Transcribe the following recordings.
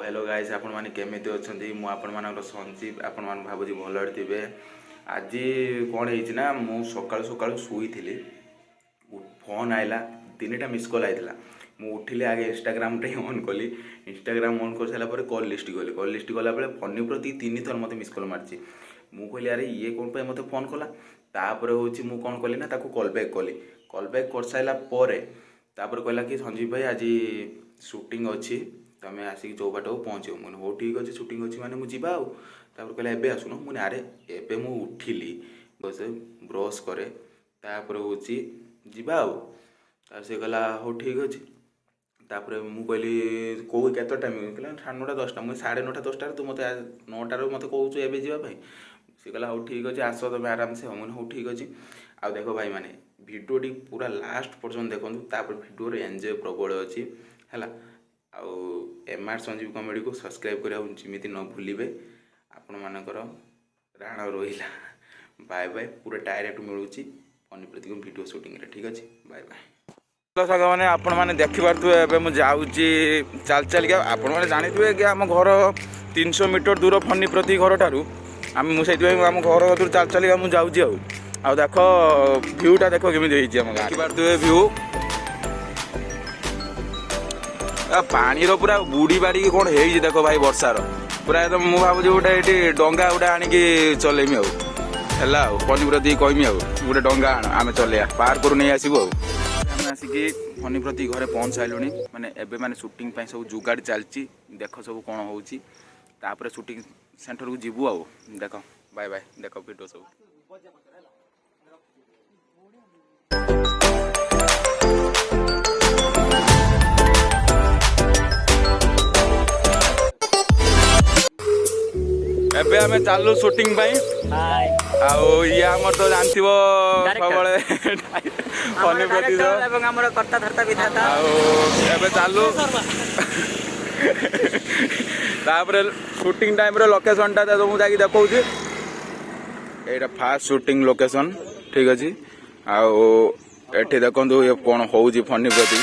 Hello guys आपण माने केमिति अछंती मु आपण मानकर संजीव आपण मान भाबुजी भलर थिबे। आज कोन हेछि ना मु सकाळ सकाळ सुई थिली फोन आइला तीनटा मिस कॉल आइतला मु उठिले आगे इंस्टाग्राम रे ऑन कली इंस्टाग्राम ऑन कर साला पर कॉल लिस्ट गला बेले फनी प्रति तीन थर मते मिस कॉल मारछि मु कहली अरे ये कोन पे मते फोन कला तापर होछि मु कोन कली ना ताको कॉल बैक कर साइला परे तापर कहला कि संजीव भाई आज शूटिंग अच्छी तमें आसिक जो बाट पहुँचो मुझे हो ठीक अच्छे शूटिंग अच्छी मैंने मुझे कहला एबे आसुन मुझे अरे एबे मु उठिली बस ब्रश करे तापर हूँ जा से कहला हो ठीक अच्छे तापर मु कहली कौ केत टाइम कहला 9:30 10टा मुझे 9:30 10टा तू मत 9टार मत कहूँ एबे जावाई सी कहला हो ठीक अच्छे आस तुम आराम से मुझे हो ठीक अच्छे आ देख भाई मैंने भिडियोटी पूरा लास्ट पर्यटन देखूँ तापर भिडियो एंजॉय प्रबल अच्छी है आउ एमआर संजीव कॉमेडी को सब्सक्राइब करा जमीती न भूलिए आपण मानकर राण रहा बाय बाय पूरा डायरेक्ट मिलूँ फनी प्रति वीडियो शूटिंग ठीक अच्छे बाय बाय साग मैंने आपण मैंने देखिपे मुझे चल चल के आपण मैंने जानी कि आम घर 300 मीटर दूर फनी प्रति घर ठारू आम मुझे आम घर दूर चल चल मुझे जाऊँ आ देख भ्यूटा देख केमी आम देखिपे भ्यू पानी रो पूरा बुड़ी बाड़ी कौन है देख भाई वर्षार पूरा एकदम मुझे भावुँ गोटे ये डंगा गोटे आणिकी चलेमी आला फनीप्रति कहमी गोटे डंगा आम चलैया पार करू नहीं आसबू आम आसिकी फनीप्रति घरे पहुँच सारूँ मैंने एबे माने शूटिंग सब जुगाड़ चलती देख सब कौन हो शूटिंग सेंटर को जीवु आ देख बाय बाय देख वीडियो सब एबे हमें चालू शूटिंग आमर तो जानथि सब चालू तापर शूटिंग टाइम रे लोकेशन टा तो मुझे देखा ये फास्ट शूटिंग लोकेशन ठीक अच्छे आठी देखु ये कौन हो फनी प्रति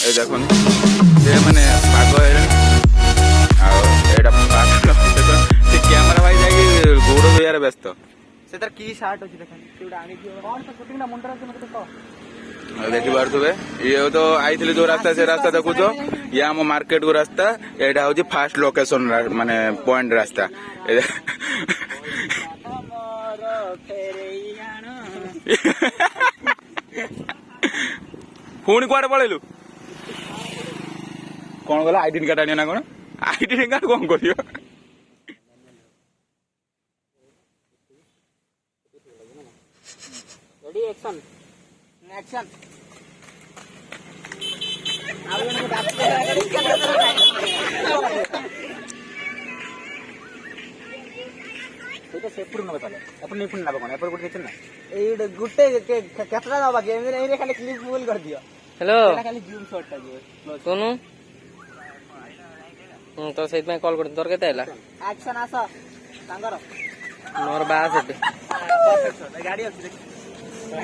ये देखो मैंने पाग कैमरा भाई जाके गोड़ धोयार व्यस्त से तार की शार्ट अछि देखन आनी कौन सा शूटिंग ना मुंडरा से मते देखो देखि पारथुबे ये तो आइथिले जो रास्ता से रास्ता देखुछो ये हम मार्केट को रास्ता एटा होची फास्ट लोकेशन माने पॉइंट रास्ता पुणी कुआडे पळेलु कौन गला आईडी कार्ड आनिया ना कौन आईडी कार्ड कौन करियो रेडी एक्शन एक्शन तो सेपुर न बताले अपन नहीं फुन ना कोन एपर गुटे ना ए गुटे केतरा दबा के एने खाली क्लिप फुल कर दियो हेलो खाली जूम शॉट टा दियो सोनू तो सेत में कॉल कर तोर केते हैला एक्शन आसा सांगर मोर बास हेते परफेक्ट शॉट गाड़ी अछि देख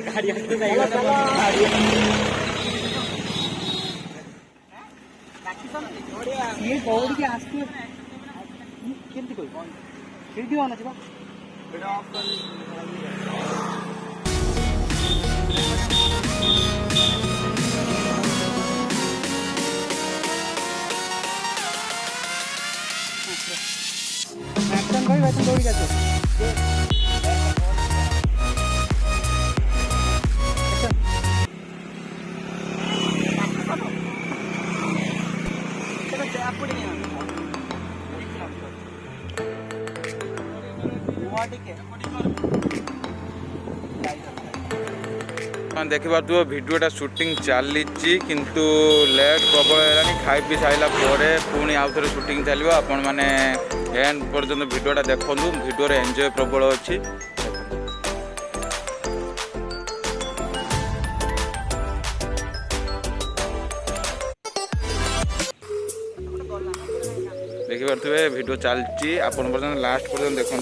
गाड़ी अछि गाड़ी ये बॉडी के आस्ते केमती कोई वीडियो आना छिबा वीडियो ऑफ कर एक्शन भाई वैसे दौड़ी जाते देखि पार्थ भिडियोटा शूटिंग चली किंतु लेट प्रबल है खाई पी सारा पुणी आउ थे शूटिंग चलो आपण मैंने एंड पर्यटन भिडियोटा देखूँ भिडियो एंजॉय प्रबल अच्छी देखि पारे भिडियो चलती आपण पर्यटन लास्ट पर्यटन देखूँ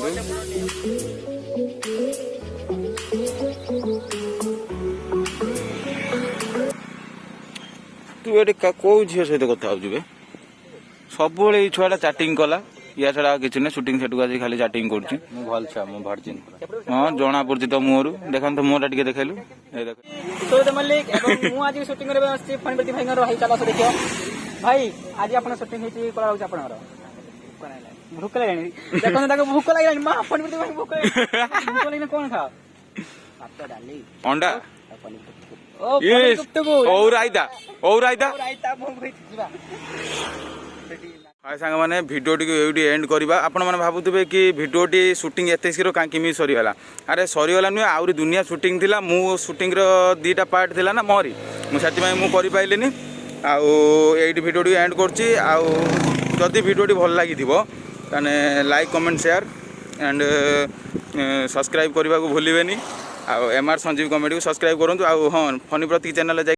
तू ये कौ झील सहित कथा हो ସବୁବେଳେ ଏଇ ଛୁଆଟା ଚାଟିଂ କଲା ୟା ଛଡ଼ା ଆଉ କିଛି ନାହିଁ ସୁଟିଂ ସେଠକୁ ଆଜି ଖାଲି ଚାଟିଂ କରୁଛି ମୁଁ ଭଲ ଛୁଆ ମୁଁ ଭର୍ଜିନ୍ ହଁ ଜଣା ପଡୁଛି ତ ମୁହଁରୁ ଦେଖାନ୍ତୁ ତ ମୁହଁଟା ଟିକେ ଦେଖେଇଲୁ ଏଇ ଦେଖ ସୌରଦ ମଲ୍ଲିକ ଏବଂ ମୁଁ ଆଜି ସୁଟିଂ କରିବା ଆସିଛି ଫଣିପତି ଭାଇଙ୍କର ଭାଇ ଚାଲ ଆସ ଦେଖିବ ଭାଇ ଆଜି ଆପଣ ସୁଟିଂ ହେଇଛି କଳା ହଉଛି ଆପଣଙ୍କର ଭୋକ ଲାଗିଲାଣି ଦେଖନ୍ତୁ ତାକୁ ଭୋକ ଲାଗିଲାଣି ମା ଫଣିପତି ଭାଇ ଭୋକ ଲାଗିଲାଣି କଣ ଖାଅ ଭାତ ଡାଲି ଅଣ୍ଡା ଆଉ ପନିର ଓଉ ରାଇତା ଯିବା हाय सांग मैंने भिडियोटी ये एंड करवा आपण मैंने भावुवे कि भिडियोटी सुटिंग एत शीघ्र कहीं सरीगला अरे सरीगला नुहे आहरी दुनिया सुटिंग थिला मु सुटिंग दीटा पार्ट थिला ना मोरी मुझे पाइलिनी आईटी भिडियोटी एंड करछि जदि भिडियोटी भल लगी ताने like comment share and subscribe करने को भूलिए आउ एमआर संजीव कमेडी को सब्सक्राइब करूँ हाँ फनी प्रतीक चैनल